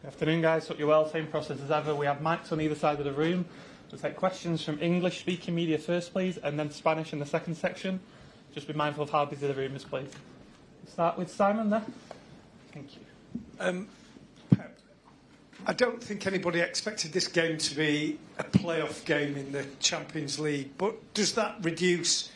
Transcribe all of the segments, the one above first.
Good afternoon, guys. Hope you're well. Same process as ever. We have mics on either side of the room. We'll take questions from English-speaking media first, please, and then Spanish in the second section. Just be mindful of how busy the room is, please. We'll start with Simon there. Thank you. Pep, I don't think anybody expected this game to be a playoff game in the Champions League, but does that reduce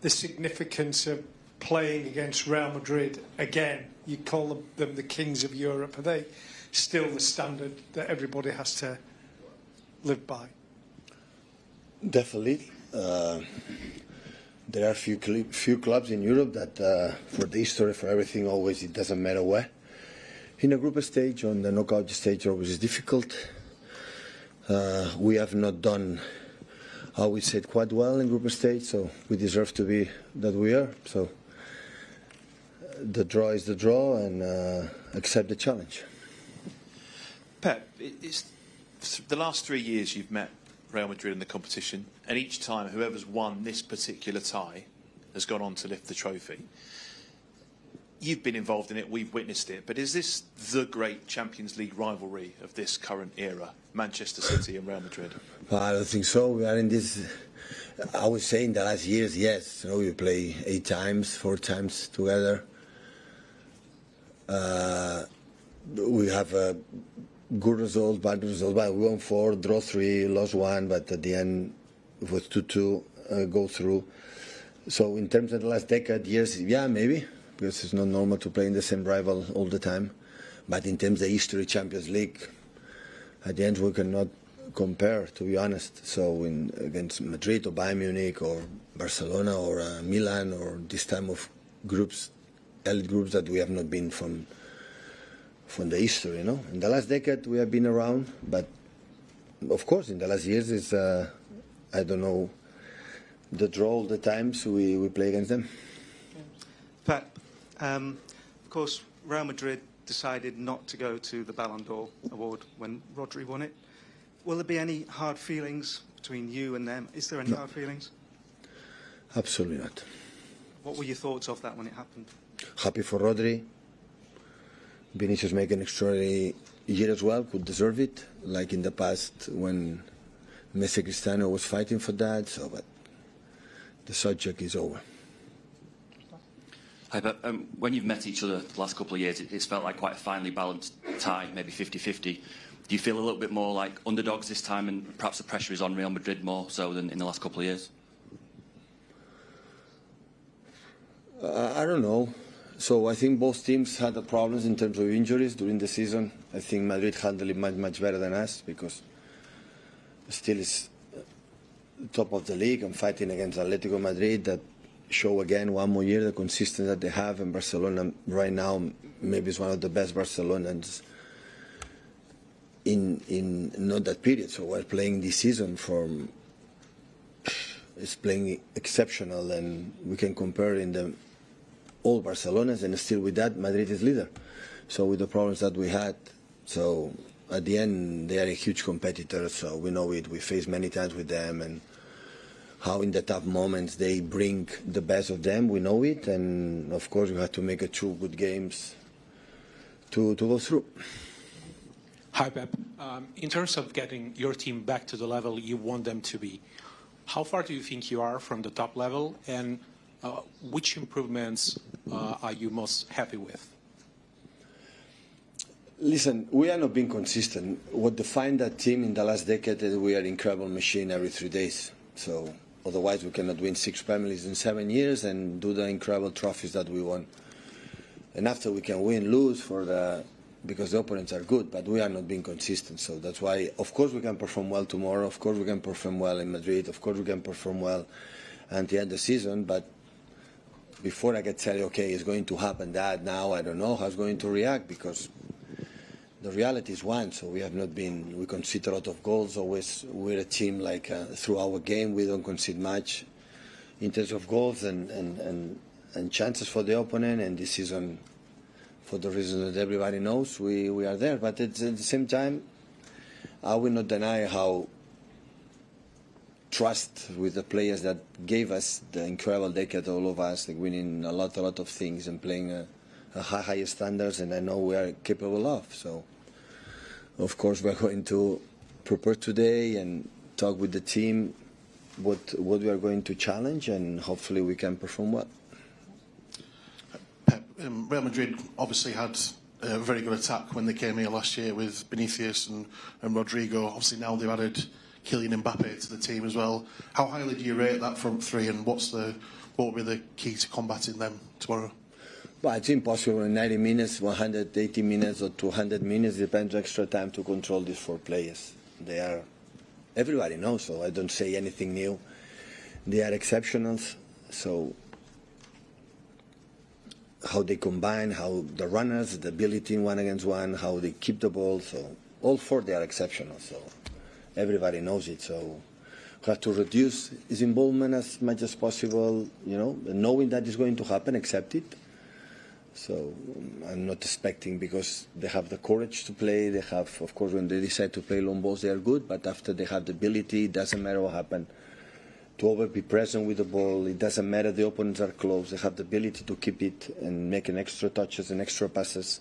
the significance of playing against Real Madrid again? You call them the kings of Europe. Are they still the standard that everybody has to live by? Definitely. There are few clubs in Europe that, for the history, for everything, always it doesn't matter where. In a group stage, on the knockout stage, always is difficult. We have not done, I would say, quite well in group stage, so we deserve to be that we are. So the draw is the draw, and accept the challenge. Pep, it's the last 3 years you've met Real Madrid in the competition, and each time whoever's won this particular tie has gone on to lift the trophy. You've been involved in it, we've witnessed it, but is this the great Champions League rivalry of this current era, Manchester City and Real Madrid? Well, I don't think so. We are in this, I would say in the last years, yes. You know, we play 8 times, 4 times together. We have a good result, bad result. Well, we won 4, draw 3, lost 1, but at the end it was 2-2 go through. So in terms of the last decade, years, yeah, maybe, because it's not normal to play in the same rival all the time. But in terms of history, Champions League, at the end we cannot compare, to be honest. So against Madrid or Bayern Munich or Barcelona or Milan or this time of groups, elite groups that we have not been from the history, you know. In the last decade we have been around, but of course in the last years is I don't know, the draw all the times we play against them. Pep, of course Real Madrid decided not to go to the Ballon d'Or award when Rodri won it. Will there be any hard feelings between you and them? Is there any hard feelings? Absolutely not. What were your thoughts of that when it happened? Happy for Rodri. Vinicius make an extraordinary year as well, could deserve it, like in the past when Messi Cristiano was fighting for that, so but the subject is over. Hi, but when you've met each other the last couple of years, it's felt like quite a finely balanced tie, maybe 50-50. Do you feel a little bit more like underdogs this time, and perhaps the pressure is on Real Madrid more so than in the last couple of years? I don't know. So I think both teams had the problems in terms of injuries during the season. I think Madrid handled it much better than us because still is top of the league and fighting against Atletico Madrid that show again one more year the consistency that they have. And Barcelona right now maybe is one of the best Barcelonas in not that period. So we're playing this season it's playing exceptional, and we can compare in the all Barcelonas, and still with that Madrid is leader. So with the problems that we had, so at the end they are a huge competitor, so we know it. We faced many times with them, and how in the tough moments they bring the best of them, we know it, and of course we have to make 2 good games to go through. Hi Pep, in terms of getting your team back to the level you want them to be, how far do you think you are from the top level, and which improvements are you most happy with? Listen, we are not being consistent. What defined that team in the last decade is we are an incredible machine every 3 days. So otherwise we cannot win 6 Premier Leagues in 7 years and do the incredible trophies that we won. And after we can win, lose because the opponents are good, but we are not being consistent. So that's why, of course, we can perform well tomorrow. Of course, we can perform well in Madrid. Of course, we can perform well at the end of the season. But before I can tell you, okay, it's going to happen that now, I don't know how it's going to react, because the reality is one. So we have not been, we concede a lot of goals. Always we're a team like through our game, we don't concede much in terms of goals and chances for the opponent. And this season, for the reason that everybody knows, we are there. But at the same time, I will not deny how trust with the players that gave us the incredible decade, all of us, like winning a lot of things and playing a high standards, and I know we are capable of. So Of course, we're going to prepare today and talk with the team what we are going to challenge, and hopefully we can perform well. Pep, Real Madrid obviously had a very good attack when they came here last year with Vinicius and Rodrigo. Obviously now they've added Kylian Mbappe to the team as well. How highly do you rate that front three, and what will be the key to combating them tomorrow? Well, it's impossible in 90 minutes, 180 minutes or 200 minutes, depends extra time to control these four players. Everybody knows, so I don't say anything new. They are exceptional, so how they combine, how the runners, the ability in 1 against 1, how they keep the ball, so all four they are exceptional, so everybody knows it. So we have to reduce his involvement as much as possible, knowing that is going to happen, accept it. So I'm not expecting, because they have the courage to play. They have, of course, when they decide to play long balls, they are good. But after they have the ability, it doesn't matter what happens, to always be present with the ball. It doesn't matter the opponents are close. They have the ability to keep it and make an extra touches and extra passes.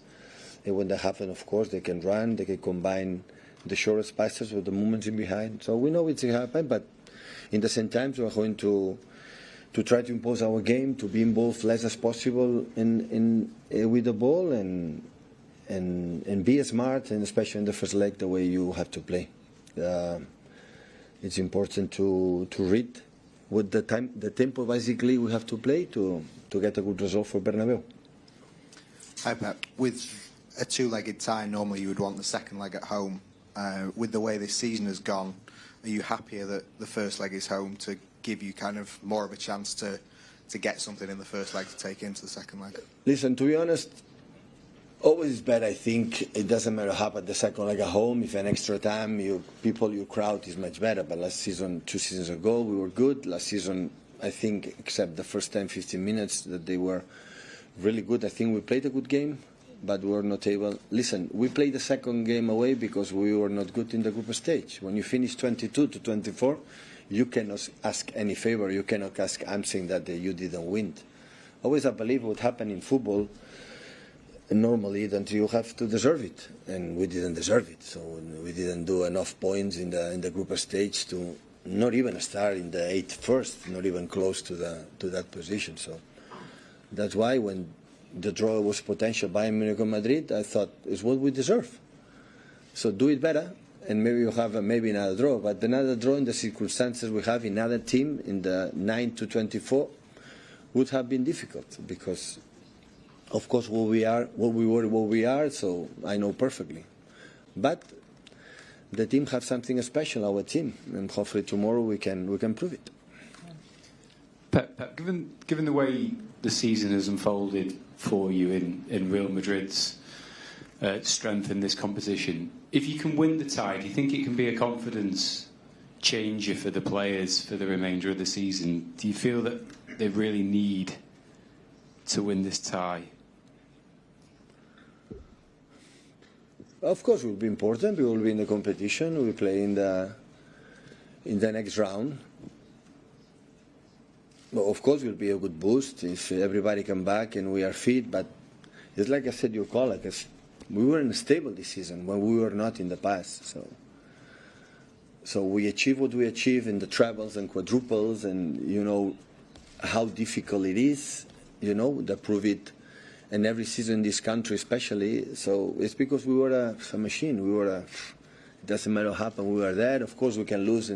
And when that happens, of course, they can run. They can combine the shortest passes with the movements in behind. So we know it's going to happen. But in the same time, we are going to try to impose our game, to be involved less as possible with the ball, and be smart, and especially in the first leg, the way you have to play. It's important to read what the tempo basically we have to play to get a good result for Bernabeu. Hi Pep, with a two-legged tie, normally you would want the second leg at home. With the way this season has gone, are you happier that the first leg is home to give you kind of more of a chance to get something in the first leg to take into the second leg? Listen, to be honest, always is better. I think it doesn't matter how about the second leg at home. If an extra time, your crowd is much better. But last season, 2 seasons ago, we were good. Last season, I think, except the first 10, 15 minutes, that they were really good. I think we played a good game, but we were not able. Listen, we played the second game away because we were not good in the group stage. When you finish 22-24, you cannot ask any favor. You cannot ask something that you didn't win. Always, I believe what happened in football, normally, that you have to deserve it, and we didn't deserve it. So we didn't do enough points in the group stage to not even start in the 8th first, not even close to that position. So that's why when the draw was potential Bayern Munich and Madrid, I thought it's what we deserve. So do it better. And maybe you have maybe another draw, but another draw in the circumstances we have in another team in the 9-24 would have been difficult, because, of course, what we are. So I know perfectly, but the team have something special, our team, and hopefully tomorrow we can prove it. Pep, given the way the season has unfolded for you in Real Madrid's strength in this competition, if you can win the tie, do you think it can be a confidence changer for the players for the remainder of the season? Do you feel that they really need to win this tie? Of course, it will be important. We will be in the competition. We play in the next round. Well, of course, it will be a good boost if everybody come back and we are fit. But it's like I said, your colleagues, we were unstable this season when we were not in the past. So we achieve what we achieve in the trebles and quadruples, and you know how difficult it is. You know, they prove it. And every season in this country, especially, so it's because we were a machine. It doesn't matter what happened, we were there. Of course, we can lose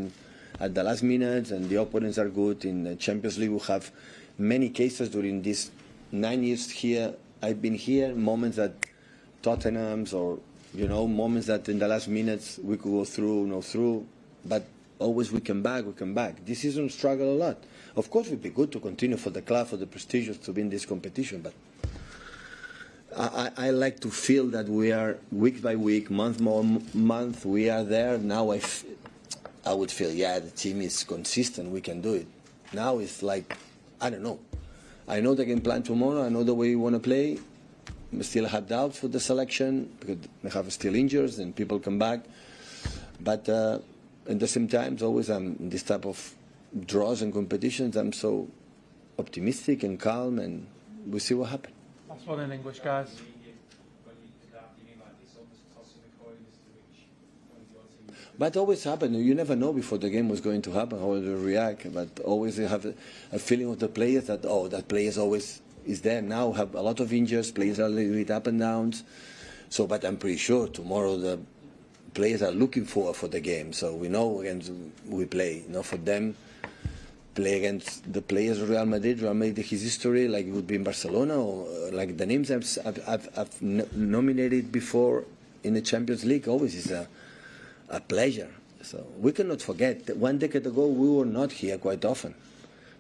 at the last minute, and the opponents are good. In the Champions League, we have many cases during these 9 years here. I've been here, moments that Tottenham's, or moments that in the last minutes we could go through, no through, but always we come back. This season struggle a lot. Of course, it would be good to continue for the club, for the prestigious, to win this competition, but I like to feel that we are week by week, month by month, we are there. Now I would feel, the team is consistent, we can do it. Now it's like, I don't know. I know the game plan tomorrow, I know the way we want to play. We still have doubts for the selection because they have still injuries and people come back. But at the same time, always in this type of draws and competitions, I'm so optimistic and calm, and we'll see what happens. Last one in English, guys. But always happen. You never know before the game was going to happen how they react. But always you have a feeling of the players that that players always is there. Now have a lot of injuries. Players are a little bit up and downs. So, but I'm pretty sure tomorrow the players are looking forward for the game. So we know against we play. For them, play against the players of Real Madrid. Real Madrid, his history, like it would be in Barcelona, or like the names I've nominated before in the Champions League. Always is a pleasure. So we cannot forget that 1 decade ago we were not here quite often.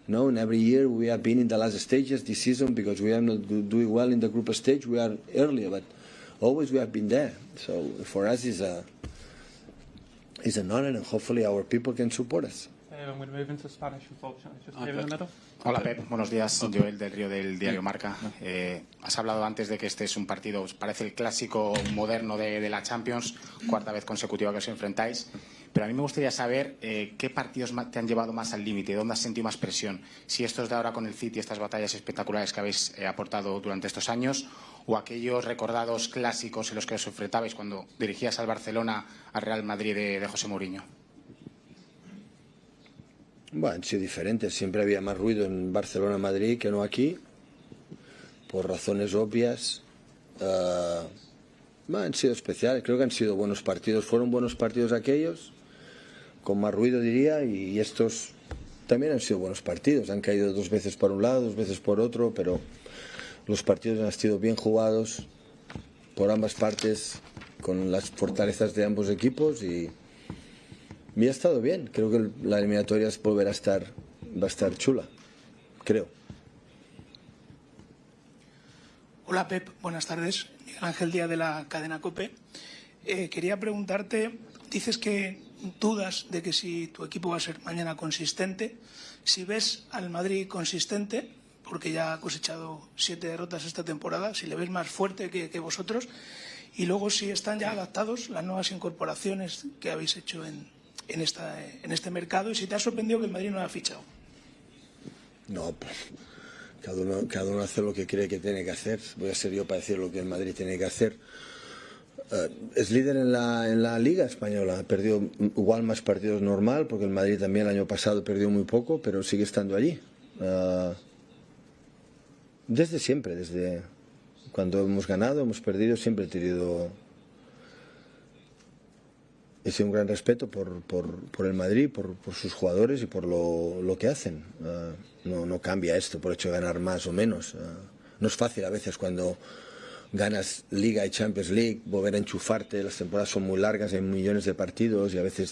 And every year we have been in the last stages this season because we are not doing well in the group stage. We are earlier, but always we have been there. So for us is an honor, and hopefully our people can support us. I'm going to move into Spanish, unfortunately. Just here in the middle. Hola Pep, buenos días. Joel del Río del diario Marca. Has hablado antes de que este es un partido, parece el clásico moderno de la Champions, cuarta vez consecutiva que os enfrentáis. Pero a mí me gustaría saber qué partidos te han llevado más al límite, dónde has sentido más presión. Si estos de ahora con el City, estas batallas espectaculares que habéis aportado durante estos años, o aquellos recordados clásicos en los que os enfrentabais cuando dirigías al Barcelona, al Real Madrid de José Mourinho. Bueno, han sido diferentes. Siempre había más ruido en Barcelona-Madrid que no aquí, por razones obvias. Han sido especiales. Creo que han sido buenos partidos. Fueron buenos partidos aquellos, con más ruido diría, y estos también han sido buenos partidos. Han caído 2 veces por un lado, 2 veces por otro, pero los partidos han sido bien jugados por ambas partes, con las fortalezas de ambos equipos, y ha estado bien. Creo que la eliminatoria va a estar chula, creo. Hola Pep, buenas tardes. Miguel Ángel Díaz de la cadena COPE. Quería preguntarte, dices que dudas de que si tu equipo va a ser mañana consistente. Si ves al Madrid consistente, porque ya ha cosechado 7 derrotas esta temporada, si le ves más fuerte que vosotros, y luego si están ya adaptados las nuevas incorporaciones que habéis hecho en este mercado, y si te ha sorprendido que el Madrid no ha fichado. No, pues, cada uno hace lo que cree que tiene que hacer. Voy a ser yo para decir lo que el Madrid tiene que hacer. Es líder en la Liga Española. Ha perdido igual más partidos normal, porque el Madrid también el año pasado perdió muy poco, pero sigue estando allí. Desde siempre, desde cuando hemos ganado, hemos perdido, siempre he tenido un gran respeto por el Madrid, por sus jugadores y por lo que hacen. No cambia esto por el hecho de ganar más o menos. No es fácil a veces cuando ganas Liga y Champions League volver a enchufarte. Las temporadas son muy largas, hay millones de partidos y a veces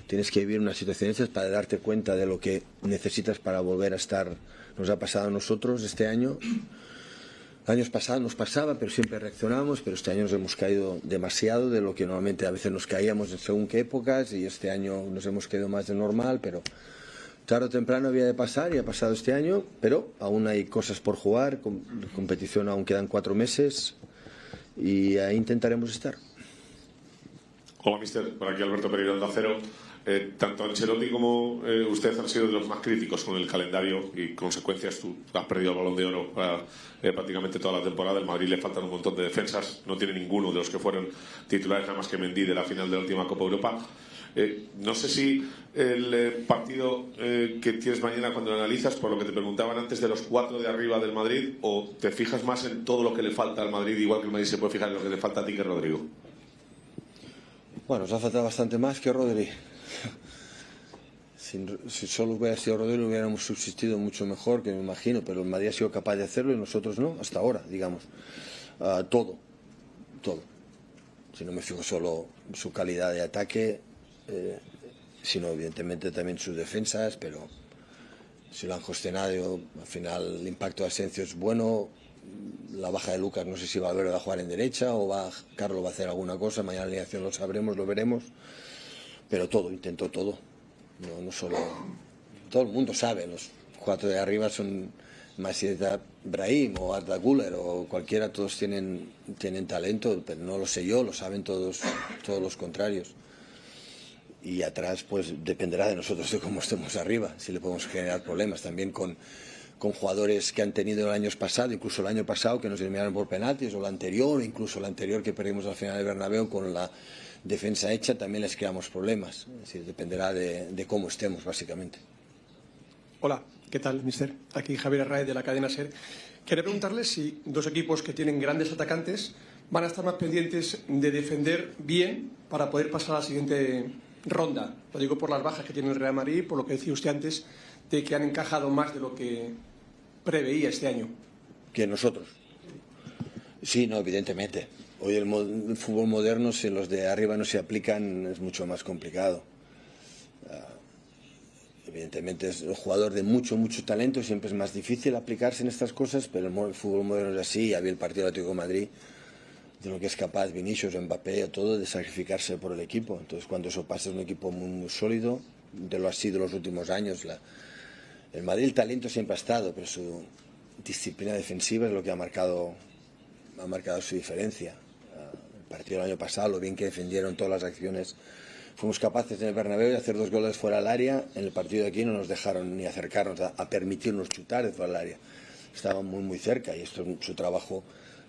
tienes que vivir unas situaciones para darte cuenta de lo que necesitas para volver a estar. Nos ha pasado a nosotros este año. Años pasados nos pasaba, pero siempre reaccionamos, pero este año nos hemos caído demasiado de lo que normalmente a veces nos caíamos en según qué épocas, y este año nos hemos caído más de normal, pero tarde o temprano había de pasar y ha pasado este año, pero aún hay cosas por jugar, competición aún quedan 4 meses y ahí intentaremos estar. Hola, mister. Por aquí Alberto Pereira, Onda Cero. Tanto Ancelotti como usted han sido de los más críticos con el calendario y consecuencias. Tú has perdido el Balón de Oro prácticamente toda la temporada. Al Madrid le faltan un montón de defensas. No tiene ninguno de los que fueron titulares, nada más que Mendy de la final de la última Copa Europa. No sé si el partido que tienes mañana, cuando lo analizas, por lo que te preguntaban antes, de los 4 de arriba del Madrid, o te fijas más en todo lo que le falta al Madrid, igual que el Madrid se puede fijar en lo que le falta a ti que Rodrigo. Bueno, nos ha faltado bastante más que Rodri. Si solo hubiera sido Rodri hubiéramos subsistido mucho mejor, que me imagino, pero el Madrid ha sido capaz de hacerlo y nosotros no, hasta ahora, digamos. Todo. Si no me fijo solo en su calidad de ataque, sino evidentemente también sus defensas, pero si lo han gestionado, al final el impacto de Asensio es bueno. La baja de Lucas, no sé si va a volver a jugar en derecha o Carlos va a hacer alguna cosa. Mañana en la alineación lo sabremos, lo veremos, pero intentó todo. No solo, todo el mundo sabe, los 4 de arriba son Masieta Brahim o Arda Güler o cualquiera, todos tienen talento, pero no lo sé yo, lo saben todos los contrarios. Y atrás pues dependerá de nosotros de cómo estemos arriba, si le podemos generar problemas. También con con jugadores que han tenido años pasados, incluso el año pasado que nos eliminaron por penaltis, o el anterior, o incluso el anterior que perdimos al final del Bernabéu con la defensa hecha, también les creamos problemas. Es decir, dependerá de cómo estemos, básicamente. Hola, ¿qué tal, mister? Aquí Javier Arraez de la cadena SER. Quería preguntarle si dos equipos que tienen grandes atacantes van a estar más pendientes de defender bien para poder pasar a la siguiente ronda. Lo digo por las bajas que tiene el Real Madrid, por lo que decía usted antes, de que han encajado más de lo que preveía este año. ¿Que nosotros? Sí, no, evidentemente. Hoy el fútbol moderno, si los de arriba no se aplican, es mucho más complicado. Evidentemente es un jugador de mucho talento, siempre es más difícil aplicarse en estas cosas, pero el fútbol moderno es así. Ya vi el partido del Atlético de Madrid, de lo que es capaz Vinicius, Mbappé o todo, de sacrificarse por el equipo. Entonces, cuando eso pasa, es un equipo muy sólido, de lo ha sido los últimos años. El Madrid, el talento siempre ha estado, pero su disciplina defensiva es lo que ha marcado su diferencia. El partido del año pasado, lo bien que defendieron todas las acciones. Fuimos capaces en el Bernabéu de hacer 2 goles fuera del área. En el partido de aquí no nos dejaron ni acercarnos a permitirnos chutar de fuera del área. Estaban muy cerca, y esto es su trabajo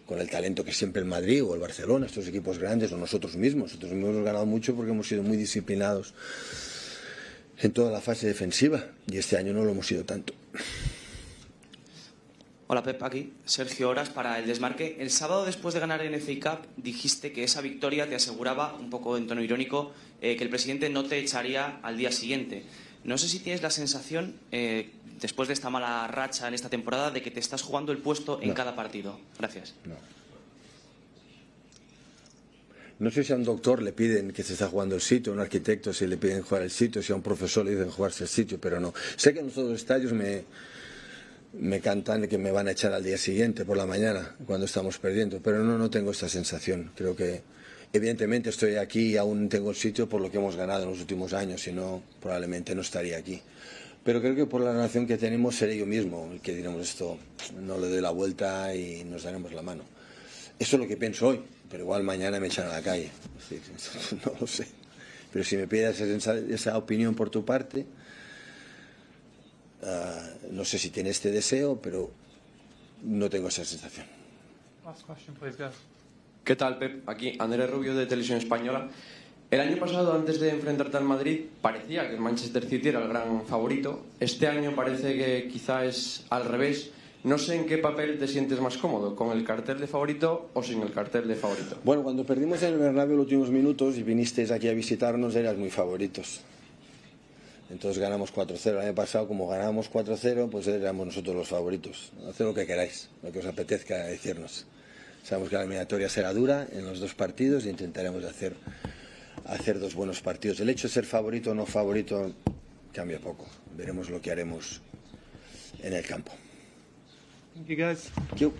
con el talento que siempre el Madrid o el Barcelona, estos equipos grandes, o nosotros mismos. Nosotros mismos hemos ganado mucho porque hemos sido muy disciplinados en toda la fase defensiva, y este año no lo hemos sido tanto. Hola Pep, aquí Sergio Horas para El Desmarque. El sábado, después de ganar en FA Cup, dijiste que esa victoria te aseguraba, un poco en tono irónico, que el presidente no te echaría al día siguiente. No sé si tienes la sensación, después de esta mala racha en esta temporada, de que te estás jugando el puesto en cada partido. Gracias. No sé si a un doctor le piden que se está jugando el sitio, a un arquitecto si le piden jugar el sitio, si a un profesor le dicen jugarse el sitio, pero no. Sé que en todos los estadios me cantan que me van a echar al día siguiente por la mañana cuando estamos perdiendo, pero no tengo esta sensación. Creo que evidentemente estoy aquí y aún tengo el sitio por lo que hemos ganado en los últimos años, si no probablemente no estaría aquí. Pero creo que por la relación que tenemos seré yo mismo el que diremos esto, no le doy la vuelta y nos daremos la mano. Eso es lo que pienso hoy, pero igual mañana me echan a la calle. No lo sé. Pero si me pides esa opinión por tu parte, no sé si tiene este deseo, pero no tengo esa sensación. Last question, please, guys. ¿Qué tal, Pep? Aquí Andrés Rubio de Televisión Española. El año pasado, antes de enfrentarte al Madrid, parecía que el Manchester City era el gran favorito. Este año parece que quizá es al revés. No sé en qué papel te sientes más cómodo, con el cartel de favorito o sin el cartel de favorito. Bueno, cuando perdimos en el Bernabéu los últimos minutos y vinisteis aquí a visitarnos, eras muy favoritos. Entonces ganamos 4-0. El año pasado, como ganábamos 4-0, pues éramos nosotros los favoritos. Haced lo que queráis, lo que os apetezca decirnos. Sabemos que la eliminatoria será dura en los 2 partidos y intentaremos hacer 2 buenos partidos. El hecho de ser favorito o no favorito cambia poco. Veremos lo que haremos en el campo. Thank you, guys. Thank you.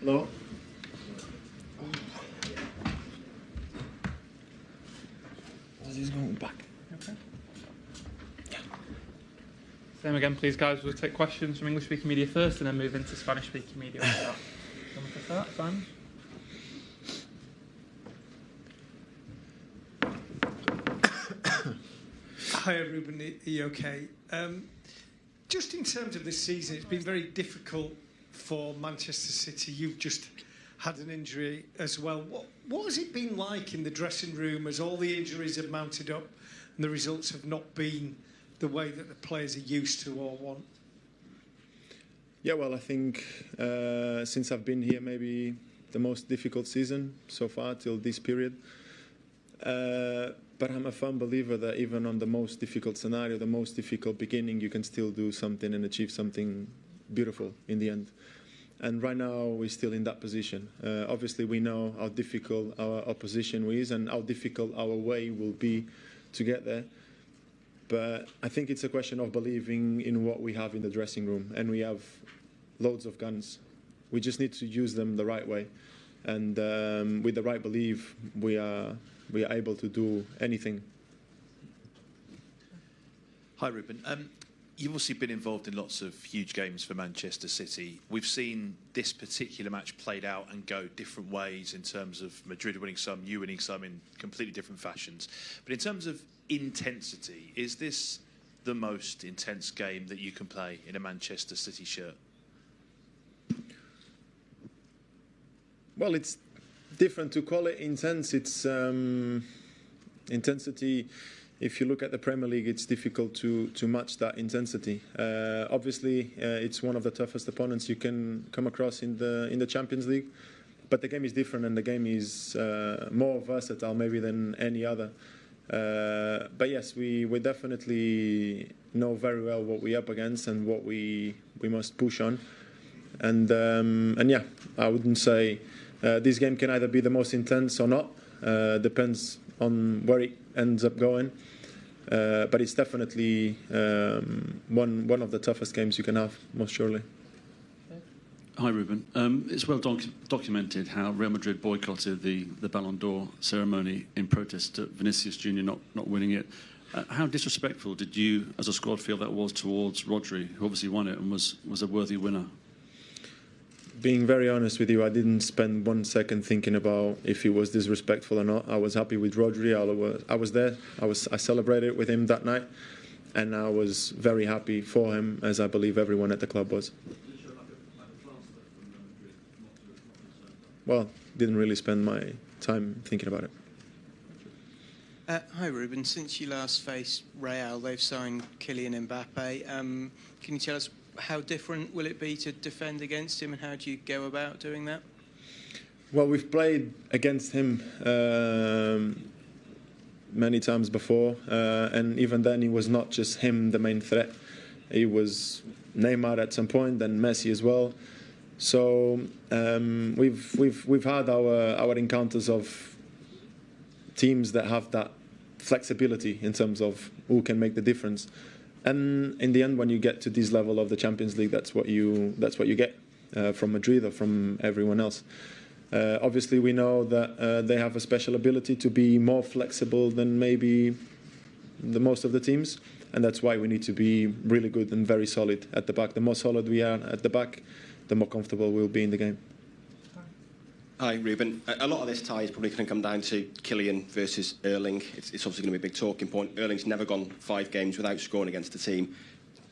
Hello. This is going back. Okay. Same again, please, guys. We'll take questions from English-speaking media first, and then move into Spanish-speaking media after that. Do you want to start, Simon? Hi, Ruben. Are you okay? Just in terms of this season, it's been very difficult for Manchester City. You've just had an injury as well. What has it been like in the dressing room as all the injuries have mounted up and the results have not been the way that the players are used to or want? Yeah, well, I think since I've been here, maybe the most difficult season so far till this period. But I'm a firm believer that even on the most difficult scenario, the most difficult beginning, you can still do something and achieve something beautiful in the end. And right now, we're still in that position. Obviously, we know how difficult our opposition is and how difficult our way will be to get there. But I think it's a question of believing in what we have in the dressing room. And we have loads of guns. We just need to use them the right way. And with the right belief, we are able to do anything. Hi, Ruben. You've obviously been involved in lots of huge games for Manchester City. We've seen this particular match played out and go different ways in terms of Madrid winning some, you winning some in completely different fashions. But in terms of intensity, is this the most intense game that you can play in a Manchester City shirt? Well, it's different to call it intense. It's intensity. If you look at the Premier League, it's difficult to match that intensity. Obviously, it's one of the toughest opponents you can come across in the Champions League. But the game is different, and the game is more versatile maybe than any other. But yes, we definitely know very well what we're up against and what we must push on. And yeah, I wouldn't say this game can either be the most intense or not. Depends on where it ends up going. But it's definitely one of the toughest games you can have, most surely. Hi, Ruben. It's well documented how Real Madrid boycotted the Ballon d'Or ceremony in protest to Vinicius Jr. not winning it. How disrespectful did you, as a squad, feel that was towards Rodri, who obviously won it and was a worthy winner? Being very honest with you, I didn't spend 1 second thinking about if he was disrespectful or not. I was happy with Rodri. I was there. I celebrated with him that night, and I was very happy for him, as I believe everyone at the club was. Well, didn't really spend my time thinking about it. Hi, Ruben. Since you last faced Real, they've signed Kylian Mbappe. Can you tell us how different will it be to defend against him, and how do you go about doing that? Well, we've played against him many times before, and even then he was not just him the main threat. He was Neymar at some point, then Messi as well. So we've had our encounters of teams that have that flexibility in terms of who can make the difference. And in the end, when you get to this level of the Champions League, that's what you get from Madrid or from everyone else. Obviously, we know that they have a special ability to be more flexible than maybe the most of the teams, and that's why we need to be really good and very solid at the back. The more solid we are at the back, the more comfortable we'll be in the game. Hi, Ruben. A lot of this tie is probably going to come down to Kylian versus Erling. It's obviously going to be a big talking point. Erling's never gone 5 games without scoring against a team.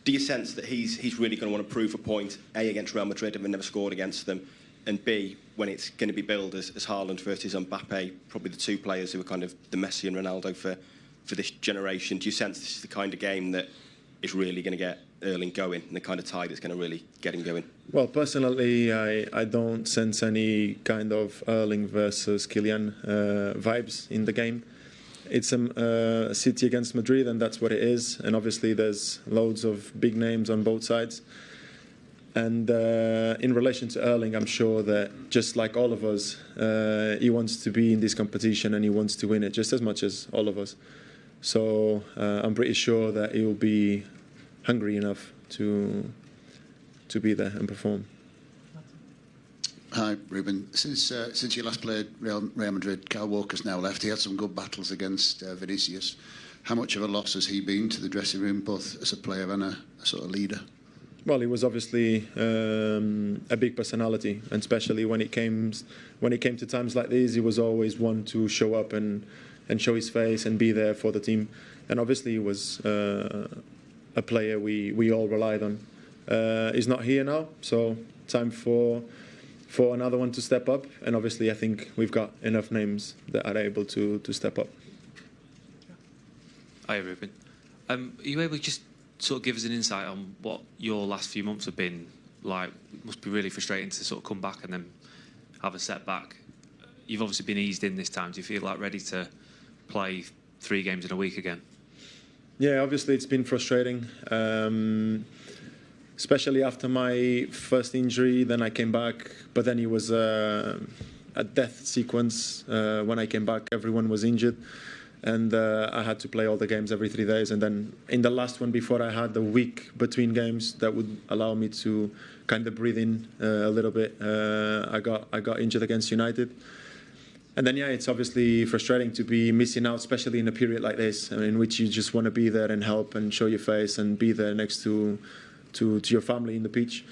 Do you sense that he's really going to want to prove a point, A, against Real Madrid, having never scored against them, and B, when it's going to be billed as Haaland versus Mbappe, probably the two players who are kind of the Messi and Ronaldo for this generation? Do you sense this is the kind of game that is really going to get Erling going, and the kind of tie that's going to really get him going? Well, personally, I don't sense any kind of Erling versus Kylian vibes in the game. It's a City against Madrid, and that's what it is. And obviously, there's loads of big names on both sides. And in relation to Erling, I'm sure that just like all of us, he wants to be in this competition and he wants to win it just as much as all of us. So I'm pretty sure that he'll be hungry enough to be there and perform. Hi, Ruben. Since you last played Real Madrid, Kyle Walker's now left. He had some good battles against Vinicius. How much of a loss has he been to the dressing room, both as a player and a sort of leader? Well, he was obviously a big personality, and especially when it came to times like these, he was always one to show up and show his face and be there for the team. And obviously, he was a player we all relied on. He's not here now, so time for another one to step up. And obviously, I think we've got enough names that are able to step up. Hi, Ruben. Are you able to just sort of give us an insight on what your last few months have been like? It must be really frustrating to sort of come back and then have a setback. You've obviously been eased in this time. Do you feel like ready to play 3 games in a week again? Yeah, obviously it's been frustrating, especially after my first injury. Then I came back, but then it was a death sequence. When I came back, everyone was injured. And I had to play all the games every 3 days. And then in the last one, before I had the week between games, that would allow me to kind of breathe in a little bit. I got injured against United. And then, yeah, it's obviously frustrating to be missing out, especially in a period like this, in which you just want to be there and help and show your face and be there next to your family in the pitch.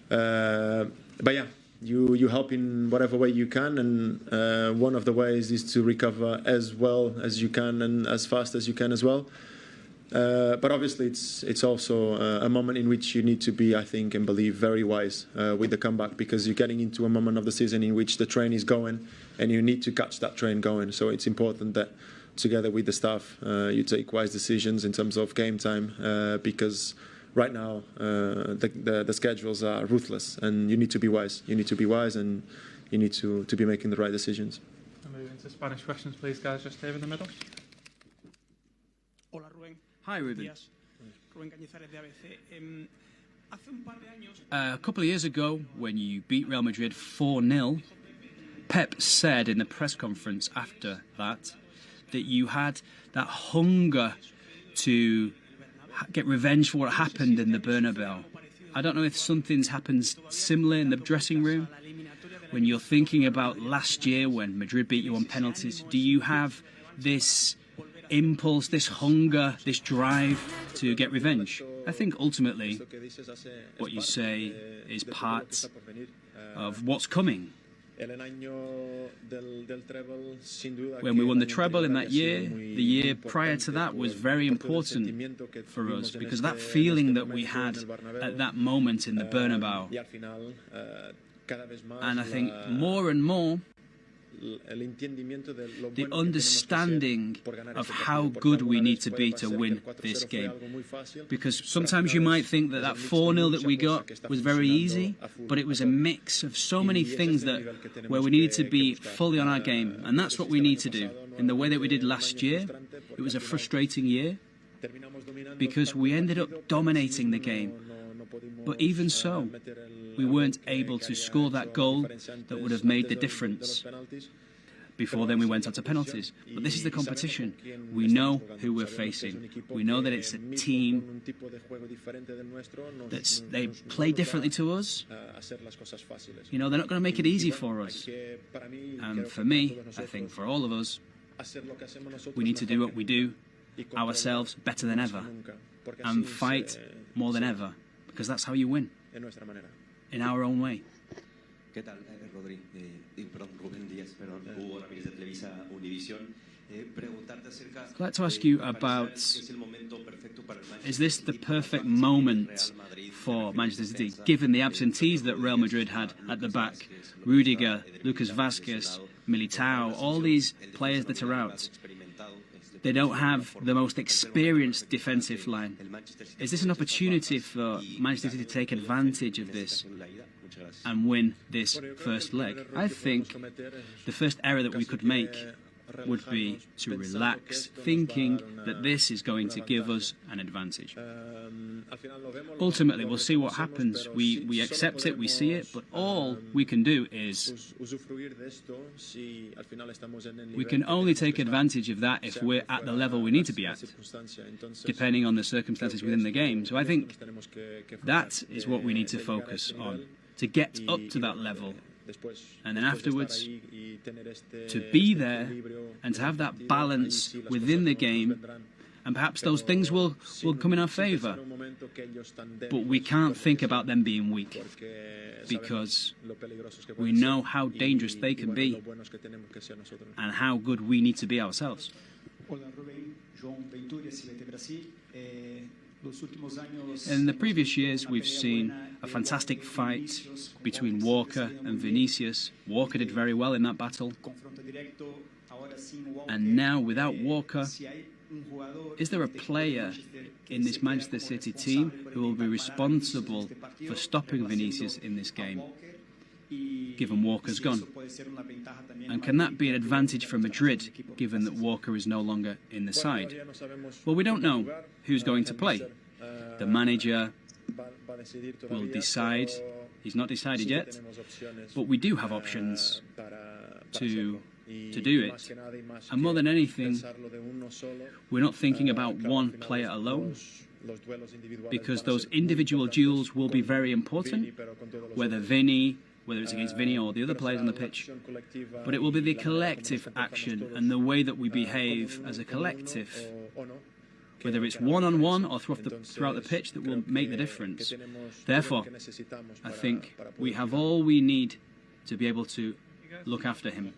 But yeah, you help in whatever way you can, and one of the ways is to recover as well as you can and as fast as you can as well. But obviously it's also a moment in which you need to be, I think, and believe very wise with the comeback, because you're getting into a moment of the season in which the train is going and you need to catch that train going. So it's important that together with the staff you take wise decisions in terms of game time, because right now the schedules are ruthless and you need to be wise. You need to be wise and you need to be making the right decisions. I'll move into Spanish questions, please, guys, just here in the middle. Hola, Rubén. Hi, Ruben. Rubén Cañizares de ABC. A couple of years ago, when you beat Real Madrid 4-0, Pep said in the press conference after that you had that hunger to get revenge for what happened in the Bernabeu. I don't know if something's happened similar in the dressing room. When you're thinking about last year when Madrid beat you on penalties, do you have this impulse, this hunger, this drive to get revenge? I think ultimately what you say is part of what's coming. When we won the treble in that year, the year prior to that was very important for us, because that feeling that we had at that moment in the Bernabeu. And I think more and more the understanding of how good we need to be to win this game. Because sometimes you might think that 4-0 that we got was very easy, but it was a mix of so many things where we needed to be fully on our game. And that's what we need to do. In the way that we did last year, it was a frustrating year because we ended up dominating the game. But even so, we weren't able to score that goal that would have made the difference. Before then we went on to penalties. But this is the competition. We know who we're facing. We know that it's a team they play differently to us. You know, they're not going to make it easy for us. And for me, I think for all of us, we need to do what we do ourselves better than ever and fight more than ever, because that's how you win, in our own way. ¿Qué tal, Rodri? Perdón, Rubén Díaz, perdón, Hugo Ramírez de Televisa Univisión. I'd like to ask you about, is this the perfect moment for Manchester City, given the absentees that Real Madrid had at the back? Rudiger, Lucas Vázquez, Militao, all these players that are out. They don't have the most experienced defensive line. Is this an opportunity for Manchester City to take advantage of this and win this first leg? I think the first error that we could make would be to relax, thinking that this is going to give us an advantage. Ultimately, we'll see what happens. We accept it, we see it, but all we can do is we can only take advantage of that if we're at the level we need to be at, depending on the circumstances within the game. So I think that is what we need to focus on, to get up to that level. And then afterwards, to be there and to have that balance within the game, and perhaps those things will come in our favour. But we can't think about them being weak, because we know how dangerous they can be and how good we need to be ourselves. In the previous years, we've seen a fantastic fight between Walker and Vinicius. Walker did very well in that battle. And now, without Walker, is there a player in this Manchester City team who will be responsible for stopping Vinicius in this game, given Walker's gone? And can that be an advantage for Madrid, given that Walker is no longer in the side? Well, we don't know who's going to play. The manager will decide. He's not decided yet, but we do have options to do it. And more than anything, we're not thinking about one player alone, because those individual duels will be very important, whether it's against Vinny or the other players on the pitch. But it will be the collective action and the way that we behave as a collective, whether it's one-on-one or throughout the pitch, that will make the difference. Therefore, I think we have all we need to be able to look after him.